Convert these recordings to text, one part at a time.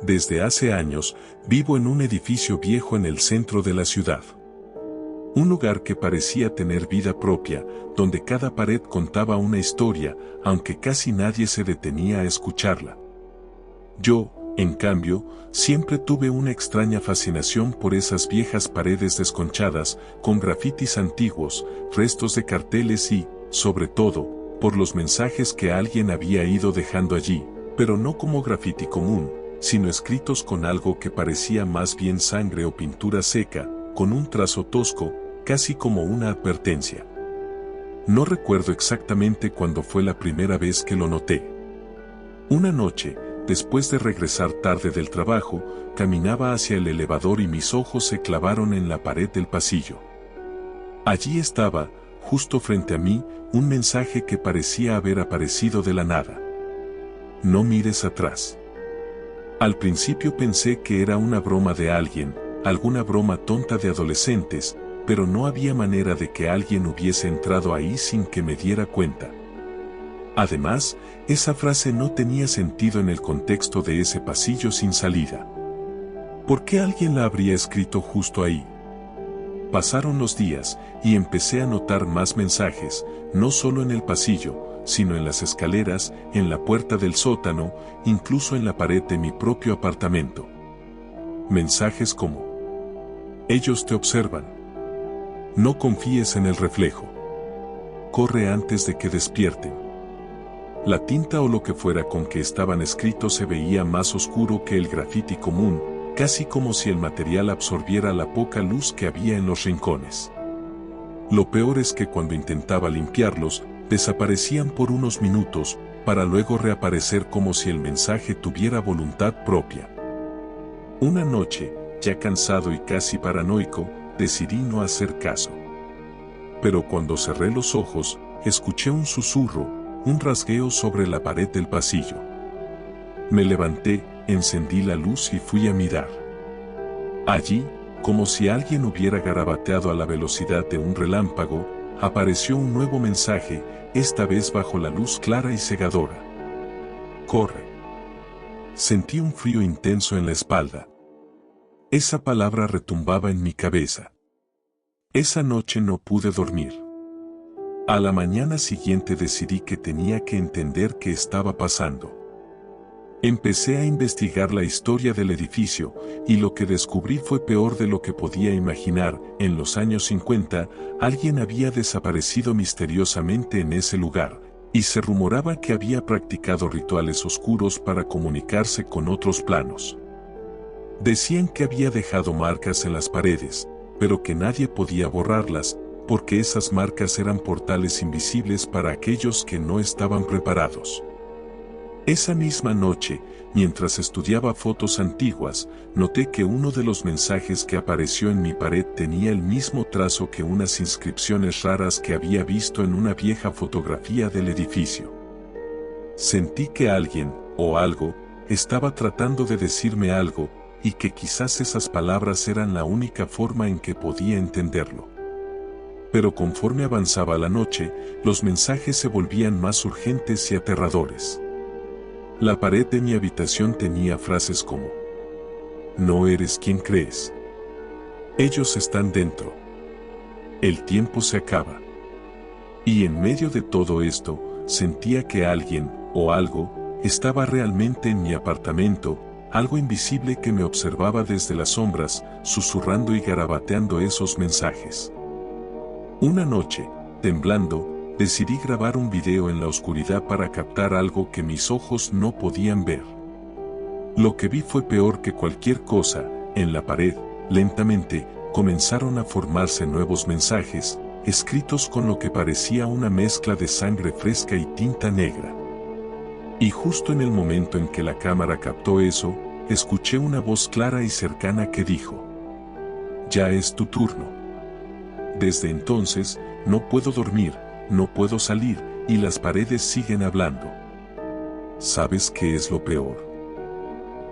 Desde hace años, vivo en un edificio viejo en el centro de la ciudad. Un lugar que parecía tener vida propia, donde cada pared contaba una historia, aunque casi nadie se detenía a escucharla. Yo, en cambio, siempre tuve una extraña fascinación por esas viejas paredes desconchadas, con grafitis antiguos, restos de carteles y, sobre todo, por los mensajes que alguien había ido dejando allí, pero no como grafiti común, sino escritos con algo que parecía más bien sangre o pintura seca, con un trazo tosco, casi como una advertencia. No recuerdo exactamente cuándo fue la primera vez que lo noté. Una noche, después de regresar tarde del trabajo, caminaba hacia el elevador y mis ojos se clavaron en la pared del pasillo. Allí estaba, justo frente a mí, un mensaje que parecía haber aparecido de la nada. No mires atrás. Al principio pensé que era una broma de alguien, alguna broma tonta de adolescentes, pero no había manera de que alguien hubiese entrado ahí sin que me diera cuenta. Además, esa frase no tenía sentido en el contexto de ese pasillo sin salida. ¿Por qué alguien la habría escrito justo ahí? Pasaron los días, y empecé a notar más mensajes, no solo en el pasillo, sino en las escaleras, en la puerta del sótano, incluso en la pared de mi propio apartamento. Mensajes como: ellos te observan. No confíes en el reflejo. Corre antes de que despierten. La tinta o lo que fuera con que estaban escritos se veía más oscuro que el grafiti común, casi como si el material absorbiera la poca luz que había en los rincones. Lo peor es que cuando intentaba limpiarlos, desaparecían por unos minutos, para luego reaparecer como si el mensaje tuviera voluntad propia. Una noche, ya cansado y casi paranoico, decidí no hacer caso. Pero cuando cerré los ojos, escuché un susurro, un rasgueo sobre la pared del pasillo. Me levanté, encendí la luz y fui a mirar. Allí, como si alguien hubiera garabateado a la velocidad de un relámpago, apareció un nuevo mensaje, esta vez bajo la luz clara y cegadora. Corre. Sentí un frío intenso en la espalda. Esa palabra retumbaba en mi cabeza. Esa noche no pude dormir. A la mañana siguiente decidí que tenía que entender qué estaba pasando. Empecé a investigar la historia del edificio, y lo que descubrí fue peor de lo que podía imaginar. En los años 50, alguien había desaparecido misteriosamente en ese lugar, y se rumoraba que había practicado rituales oscuros para comunicarse con otros planos. Decían que había dejado marcas en las paredes, pero que nadie podía borrarlas, porque esas marcas eran portales invisibles para aquellos que no estaban preparados. Esa misma noche, mientras estudiaba fotos antiguas, noté que uno de los mensajes que apareció en mi pared tenía el mismo trazo que unas inscripciones raras que había visto en una vieja fotografía del edificio. Sentí que alguien, o algo, estaba tratando de decirme algo, y que quizás esas palabras eran la única forma en que podía entenderlo. Pero conforme avanzaba la noche, los mensajes se volvían más urgentes y aterradores. La pared de mi habitación tenía frases como: no eres quien crees. Ellos están dentro. El tiempo se acaba. Y en medio de todo esto, sentía que alguien, o algo, estaba realmente en mi apartamento, algo invisible que me observaba desde las sombras, susurrando y garabateando esos mensajes. Una noche, temblando, decidí grabar un video en la oscuridad para captar algo que mis ojos no podían ver. Lo que vi fue peor que cualquier cosa. En la pared, lentamente, comenzaron a formarse nuevos mensajes, escritos con lo que parecía una mezcla de sangre fresca y tinta negra. Y justo en el momento en que la cámara captó eso, escuché una voz clara y cercana que dijo: ya es tu turno. Desde entonces, no puedo dormir, no puedo salir, y las paredes siguen hablando. ¿Sabes qué es lo peor?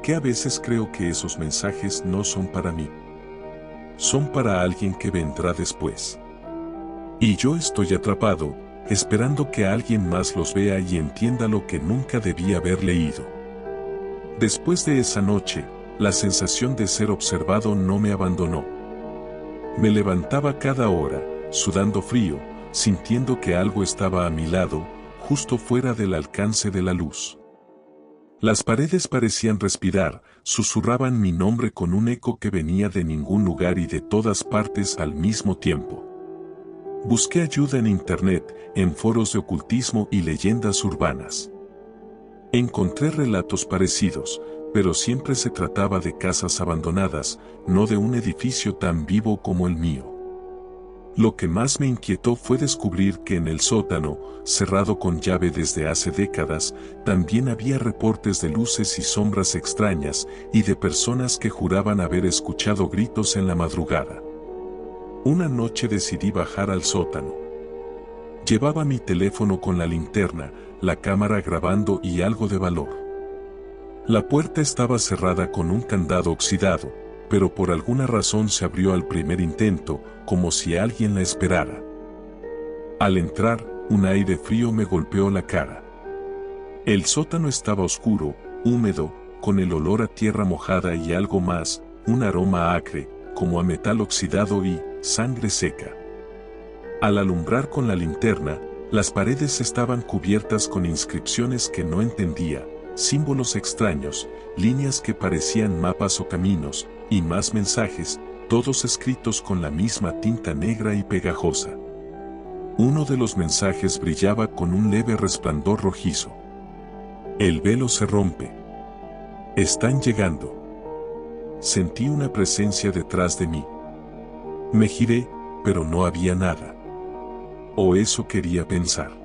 Que a veces creo que esos mensajes no son para mí. Son para alguien que vendrá después. Y yo estoy atrapado, esperando que alguien más los vea y entienda lo que nunca debí haber leído. Después de esa noche, la sensación de ser observado no me abandonó. Me levantaba cada hora, sudando frío, sintiendo que algo estaba a mi lado, justo fuera del alcance de la luz. Las paredes parecían respirar, susurraban mi nombre con un eco que venía de ningún lugar y de todas partes al mismo tiempo. Busqué ayuda en internet, en foros de ocultismo y leyendas urbanas. Encontré relatos parecidos, pero siempre se trataba de casas abandonadas, no de un edificio tan vivo como el mío. Lo que más me inquietó fue descubrir que en el sótano, cerrado con llave desde hace décadas, también había reportes de luces y sombras extrañas y de personas que juraban haber escuchado gritos en la madrugada. Una noche decidí bajar al sótano. Llevaba mi teléfono con la linterna, la cámara grabando y algo de valor. La puerta estaba cerrada con un candado oxidado, pero por alguna razón se abrió al primer intento, como si alguien la esperara. Al entrar, un aire frío me golpeó la cara. El sótano estaba oscuro, húmedo, con el olor a tierra mojada y algo más, un aroma acre, como a metal oxidado y sangre seca. Al alumbrar con la linterna, las paredes estaban cubiertas con inscripciones que no entendía, símbolos extraños, líneas que parecían mapas o caminos, y más mensajes, todos escritos con la misma tinta negra y pegajosa. Uno de los mensajes brillaba con un leve resplandor rojizo. El velo se rompe. Están llegando. Sentí una presencia detrás de mí. Me giré, pero no había nada. O eso quería pensar.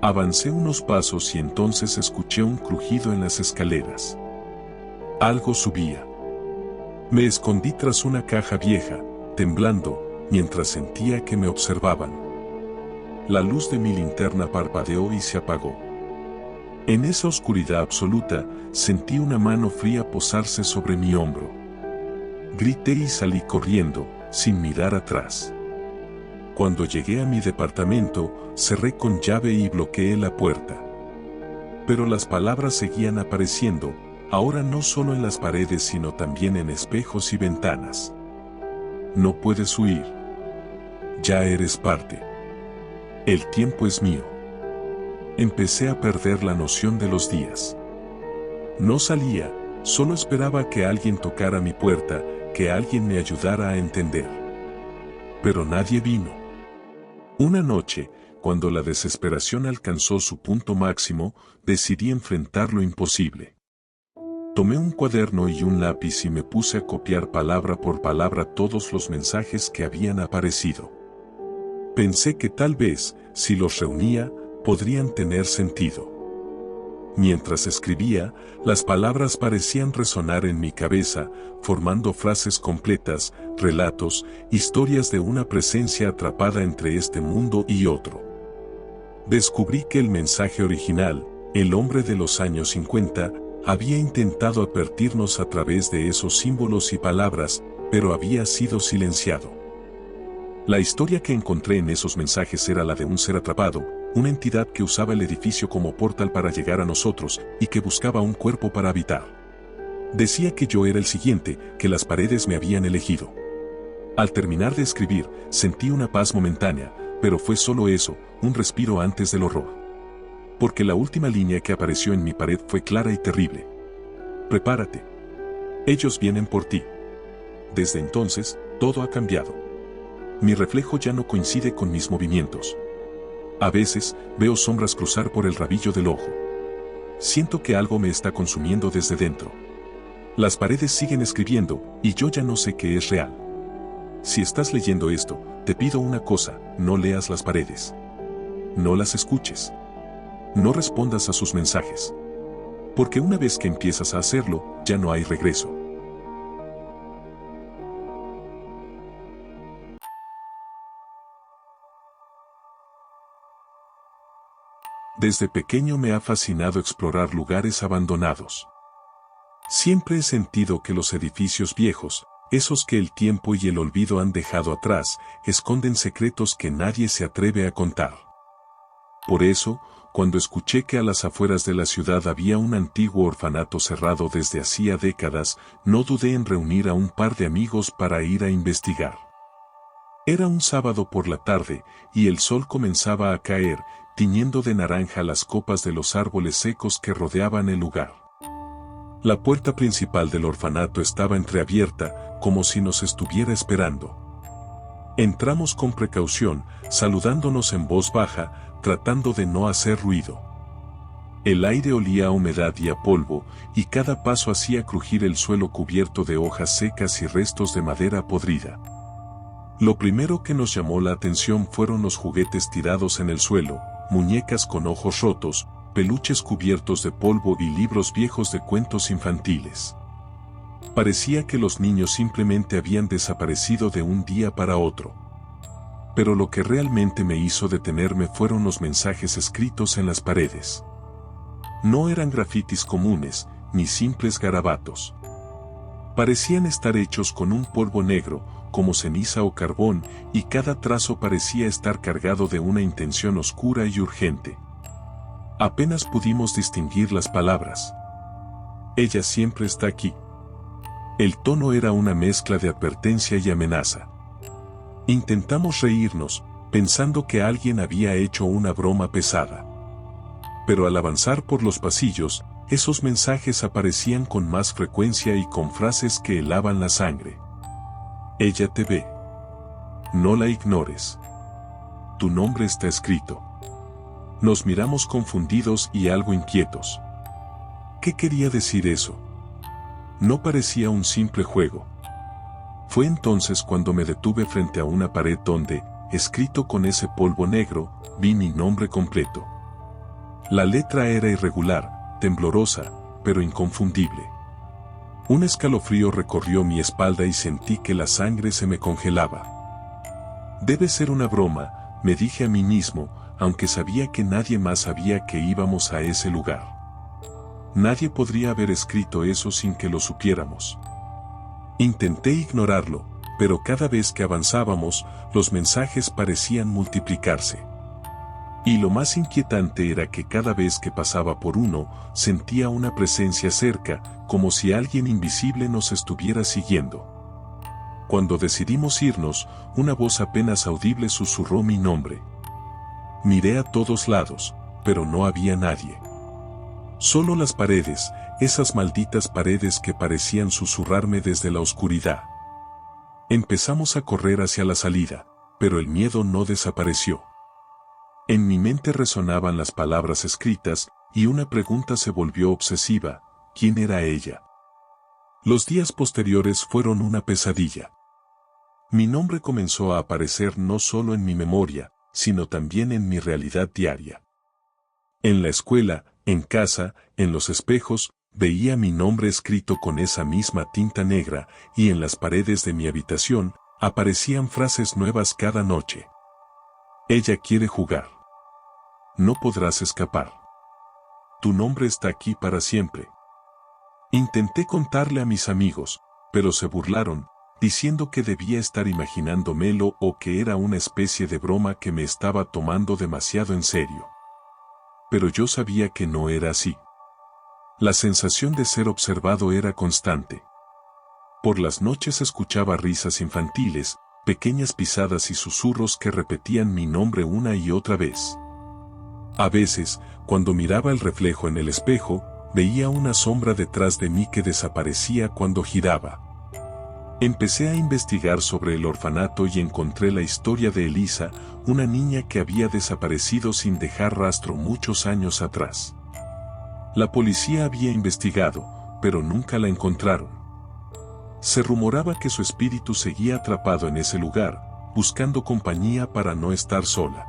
Avancé unos pasos y entonces escuché un crujido en las escaleras. Algo subía. Me escondí tras una caja vieja, temblando, mientras sentía que me observaban. La luz de mi linterna parpadeó y se apagó. En esa oscuridad absoluta, sentí una mano fría posarse sobre mi hombro. Grité y salí corriendo, sin mirar atrás. Cuando llegué a mi departamento, cerré con llave y bloqueé la puerta. Pero las palabras seguían apareciendo, ahora no solo en las paredes sino también en espejos y ventanas. No puedes huir. Ya eres parte. El tiempo es mío. Empecé a perder la noción de los días. No salía, solo esperaba que alguien tocara mi puerta, que alguien me ayudara a entender. Pero nadie vino. Una noche, cuando la desesperación alcanzó su punto máximo, decidí enfrentar lo imposible. Tomé un cuaderno y un lápiz y me puse a copiar palabra por palabra todos los mensajes que habían aparecido. Pensé que tal vez, si los reunía, podrían tener sentido. Mientras escribía, las palabras parecían resonar en mi cabeza, formando frases completas, relatos, historias de una presencia atrapada entre este mundo y otro. Descubrí que el mensaje original, el hombre de los años 50, había intentado advertirnos a través de esos símbolos y palabras, pero había sido silenciado. La historia que encontré en esos mensajes era la de un ser atrapado, una entidad que usaba el edificio como portal para llegar a nosotros y que buscaba un cuerpo para habitar. Decía que yo era el siguiente, que las paredes me habían elegido. Al terminar de escribir, sentí una paz momentánea, pero fue solo eso, un respiro antes del horror. Porque la última línea que apareció en mi pared fue clara y terrible. Prepárate. Ellos vienen por ti. Desde entonces, todo ha cambiado. Mi reflejo ya no coincide con mis movimientos. A veces, veo sombras cruzar por el rabillo del ojo. Siento que algo me está consumiendo desde dentro. Las paredes siguen escribiendo, y yo ya no sé qué es real. Si estás leyendo esto, te pido una cosa, no leas las paredes. No las escuches. No respondas a sus mensajes. Porque una vez que empiezas a hacerlo, ya no hay regreso. Desde pequeño me ha fascinado explorar lugares abandonados. Siempre he sentido que los edificios viejos, esos que el tiempo y el olvido han dejado atrás, esconden secretos que nadie se atreve a contar. Por eso, cuando escuché que a las afueras de la ciudad había un antiguo orfanato cerrado desde hacía décadas, no dudé en reunir a un par de amigos para ir a investigar. Era un sábado por la tarde, y el sol comenzaba a caer, tiñendo de naranja las copas de los árboles secos que rodeaban el lugar. La puerta principal del orfanato estaba entreabierta, como si nos estuviera esperando. Entramos con precaución, saludándonos en voz baja, tratando de no hacer ruido. El aire olía a humedad y a polvo, y cada paso hacía crujir el suelo cubierto de hojas secas y restos de madera podrida. Lo primero que nos llamó la atención fueron los juguetes tirados en el suelo, muñecas con ojos rotos, peluches cubiertos de polvo y libros viejos de cuentos infantiles. Parecía que los niños simplemente habían desaparecido de un día para otro. Pero lo que realmente me hizo detenerme fueron los mensajes escritos en las paredes. No eran grafitis comunes, ni simples garabatos. Parecían estar hechos con un polvo negro, como ceniza o carbón, y cada trazo parecía estar cargado de una intención oscura y urgente. Apenas pudimos distinguir las palabras. Ella siempre está aquí. El tono era una mezcla de advertencia y amenaza. Intentamos reírnos, pensando que alguien había hecho una broma pesada. Pero al avanzar por los pasillos, esos mensajes aparecían con más frecuencia y con frases que helaban la sangre. Ella te ve. No la ignores. Tu nombre está escrito. Nos miramos confundidos y algo inquietos. ¿Qué quería decir eso? No parecía un simple juego. Fue entonces cuando me detuve frente a una pared donde, escrito con ese polvo negro, vi mi nombre completo. La letra era irregular, temblorosa, pero inconfundible. Un escalofrío recorrió mi espalda y sentí que la sangre se me congelaba. Debe ser una broma, me dije a mí mismo, aunque sabía que nadie más sabía que íbamos a ese lugar. Nadie podría haber escrito eso sin que lo supiéramos. Intenté ignorarlo, pero cada vez que avanzábamos, los mensajes parecían multiplicarse. Y lo más inquietante era que cada vez que pasaba por uno, sentía una presencia cerca, como si alguien invisible nos estuviera siguiendo. Cuando decidimos irnos, una voz apenas audible susurró mi nombre. Miré a todos lados, pero no había nadie. Solo las paredes, esas malditas paredes que parecían susurrarme desde la oscuridad. Empezamos a correr hacia la salida, pero el miedo no desapareció. En mi mente resonaban las palabras escritas, y una pregunta se volvió obsesiva: ¿quién era ella? Los días posteriores fueron una pesadilla. Mi nombre comenzó a aparecer no solo en mi memoria, sino también en mi realidad diaria. En la escuela, en casa, en los espejos, veía mi nombre escrito con esa misma tinta negra, y en las paredes de mi habitación, aparecían frases nuevas cada noche. Ella quiere jugar. No podrás escapar. Tu nombre está aquí para siempre. Intenté contarle a mis amigos, pero se burlaron, diciendo que debía estar imaginándomelo o que era una especie de broma que me estaba tomando demasiado en serio. Pero yo sabía que no era así. La sensación de ser observado era constante. Por las noches escuchaba risas infantiles, pequeñas pisadas y susurros que repetían mi nombre una y otra vez. A veces, cuando miraba el reflejo en el espejo, veía una sombra detrás de mí que desaparecía cuando giraba. Empecé a investigar sobre el orfanato y encontré la historia de Elisa, una niña que había desaparecido sin dejar rastro muchos años atrás. La policía había investigado, pero nunca la encontraron. Se rumoraba que su espíritu seguía atrapado en ese lugar, buscando compañía para no estar sola.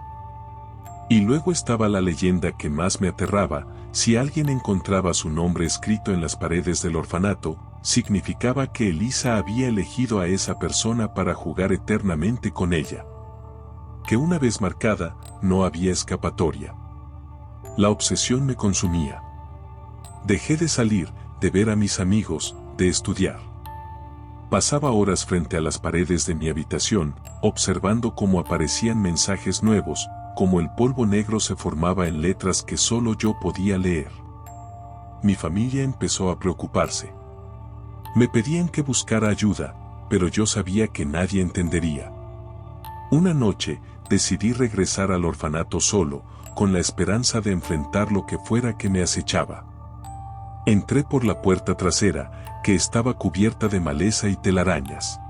Y luego estaba la leyenda que más me aterraba: si alguien encontraba su nombre escrito en las paredes del orfanato, significaba que Elisa había elegido a esa persona para jugar eternamente con ella. Que una vez marcada, no había escapatoria. La obsesión me consumía. Dejé de salir, de ver a mis amigos, de estudiar. Pasaba horas frente a las paredes de mi habitación, observando cómo aparecían mensajes nuevos, como el polvo negro se formaba en letras que solo yo podía leer. Mi familia empezó a preocuparse. Me pedían que buscara ayuda, pero yo sabía que nadie entendería. Una noche, decidí regresar al orfanato solo, con la esperanza de enfrentar lo que fuera que me acechaba. Entré por la puerta trasera, que estaba cubierta de maleza y telarañas.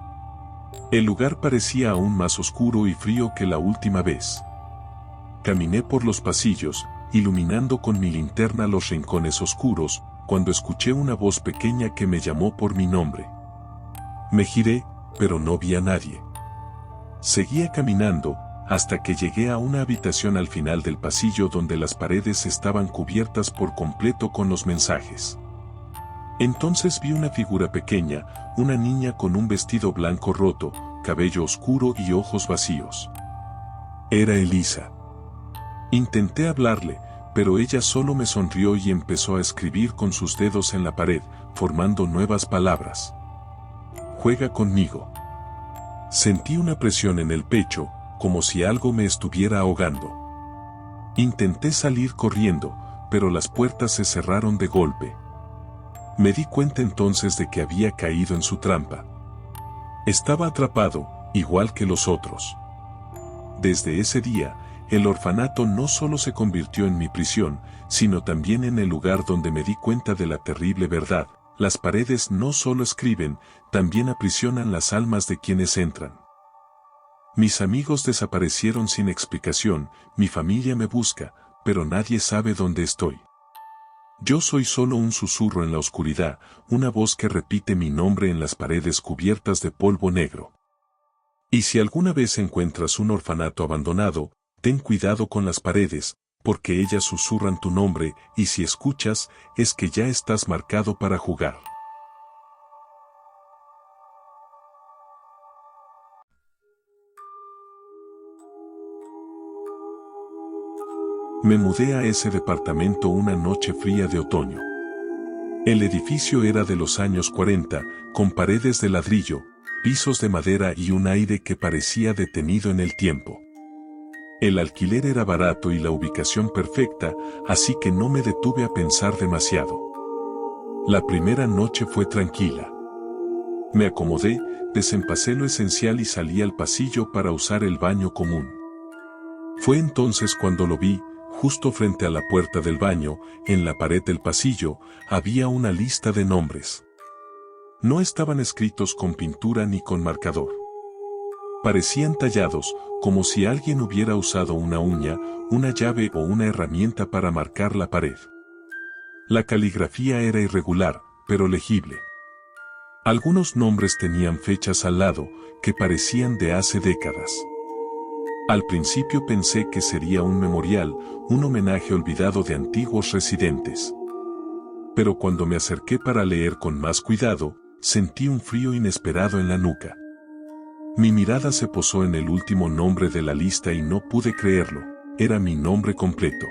El lugar parecía aún más oscuro y frío que la última vez. Caminé por los pasillos, iluminando con mi linterna los rincones oscuros, cuando escuché una voz pequeña que me llamó por mi nombre. Me giré, pero no vi a nadie. Seguía caminando, hasta que llegué a una habitación al final del pasillo donde las paredes estaban cubiertas por completo con los mensajes. Entonces vi una figura pequeña, una niña con un vestido blanco roto, cabello oscuro y ojos vacíos. Era Elisa. Intenté hablarle, pero ella solo me sonrió y empezó a escribir con sus dedos en la pared, formando nuevas palabras. Juega conmigo. Sentí una presión en el pecho, como si algo me estuviera ahogando. Intenté salir corriendo, pero las puertas se cerraron de golpe. Me di cuenta entonces de que había caído en su trampa. Estaba atrapado, igual que los otros. Desde ese día, el orfanato no solo se convirtió en mi prisión, sino también en el lugar donde me di cuenta de la terrible verdad. Las paredes no solo escriben, también aprisionan las almas de quienes entran. Mis amigos desaparecieron sin explicación, mi familia me busca, pero nadie sabe dónde estoy. Yo soy solo un susurro en la oscuridad, una voz que repite mi nombre en las paredes cubiertas de polvo negro. Y si alguna vez encuentras un orfanato abandonado, ten cuidado con las paredes, porque ellas susurran tu nombre, y si escuchas, es que ya estás marcado para jugar. Me mudé a ese departamento una noche fría de otoño. El edificio era de los años 40, con paredes de ladrillo, pisos de madera y un aire que parecía detenido en el tiempo. El alquiler era barato y la ubicación perfecta, así que no me detuve a pensar demasiado. La primera noche fue tranquila. Me acomodé, desempacé lo esencial y salí al pasillo para usar el baño común. Fue entonces cuando lo vi, justo frente a la puerta del baño, en la pared del pasillo, había una lista de nombres. No estaban escritos con pintura ni con marcador. Parecían tallados, como si alguien hubiera usado una uña, una llave o una herramienta para marcar la pared. La caligrafía era irregular, pero legible. Algunos nombres tenían fechas al lado, que parecían de hace décadas. Al principio pensé que sería un memorial, un homenaje olvidado de antiguos residentes. Pero cuando me acerqué para leer con más cuidado, sentí un frío inesperado en la nuca. Mi mirada se posó en el último nombre de la lista y no pude creerlo, era mi nombre completo.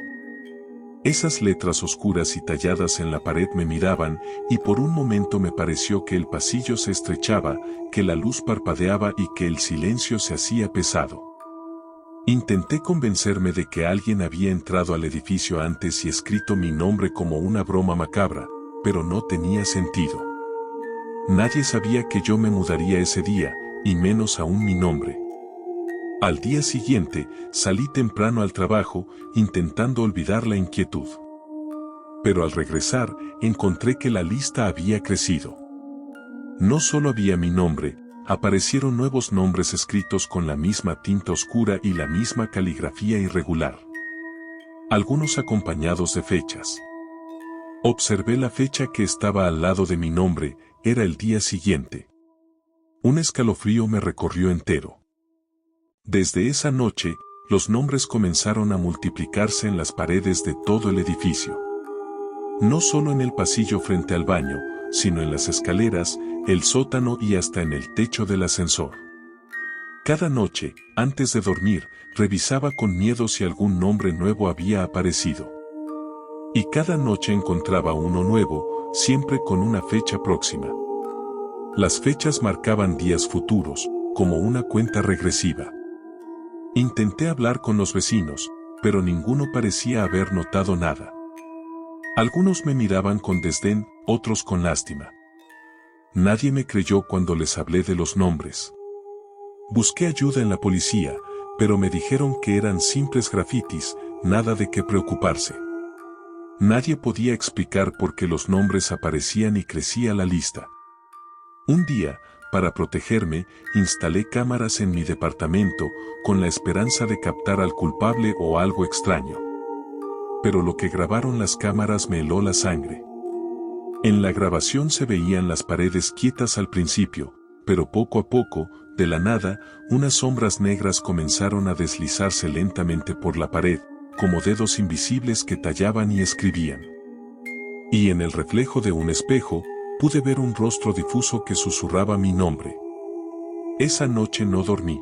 Esas letras oscuras y talladas en la pared me miraban, y por un momento me pareció que el pasillo se estrechaba, que la luz parpadeaba y que el silencio se hacía pesado. Intenté convencerme de que alguien había entrado al edificio antes y escrito mi nombre como una broma macabra, pero no tenía sentido. Nadie sabía que yo me mudaría ese día, y menos aún mi nombre. Al día siguiente, salí temprano al trabajo, intentando olvidar la inquietud. Pero al regresar, encontré que la lista había crecido. No solo había mi nombre, aparecieron nuevos nombres escritos con la misma tinta oscura y la misma caligrafía irregular. Algunos acompañados de fechas. Observé la fecha que estaba al lado de mi nombre, era el día siguiente. Un escalofrío me recorrió entero. Desde esa noche, los nombres comenzaron a multiplicarse en las paredes de todo el edificio. No solo en el pasillo frente al baño, sino en las escaleras, el sótano y hasta en el techo del ascensor. Cada noche, antes de dormir, revisaba con miedo si algún nombre nuevo había aparecido. Y cada noche encontraba uno nuevo, siempre con una fecha próxima. Las fechas marcaban días futuros, como una cuenta regresiva. Intenté hablar con los vecinos, pero ninguno parecía haber notado nada. Algunos me miraban con desdén, otros con lástima. Nadie me creyó cuando les hablé de los nombres. Busqué ayuda en la policía, pero me dijeron que eran simples grafitis, nada de qué preocuparse. Nadie podía explicar por qué los nombres aparecían y crecía la lista. Un día, para protegerme, instalé cámaras en mi departamento, con la esperanza de captar al culpable o algo extraño. Pero lo que grabaron las cámaras me heló la sangre. En la grabación se veían las paredes quietas al principio, pero poco a poco, de la nada, unas sombras negras comenzaron a deslizarse lentamente por la pared, como dedos invisibles que tallaban y escribían. Y en el reflejo de un espejo, pude ver un rostro difuso que susurraba mi nombre. Esa noche no dormí.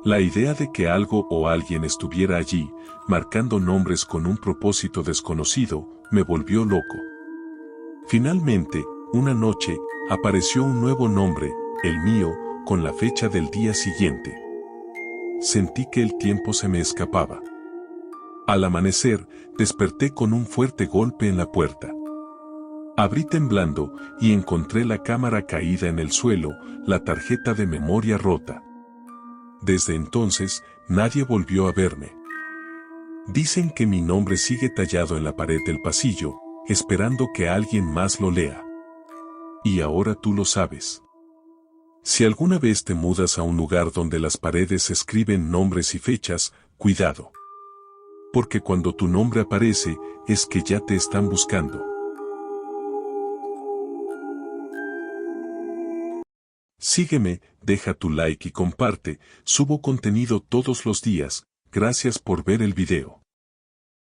La idea de que algo o alguien estuviera allí, marcando nombres con un propósito desconocido, me volvió loco. Finalmente, una noche, apareció un nuevo nombre, el mío, con la fecha del día siguiente. Sentí que el tiempo se me escapaba. Al amanecer, desperté con un fuerte golpe en la puerta. Abrí temblando y encontré la cámara caída en el suelo, la tarjeta de memoria rota. Desde entonces, nadie volvió a verme. Dicen que mi nombre sigue tallado en la pared del pasillo, esperando que alguien más lo lea. Y ahora tú lo sabes. Si alguna vez te mudas a un lugar donde las paredes escriben nombres y fechas, cuidado. Porque cuando tu nombre aparece, es que ya te están buscando. Sígueme, deja tu like y comparte, subo contenido todos los días, gracias por ver el video.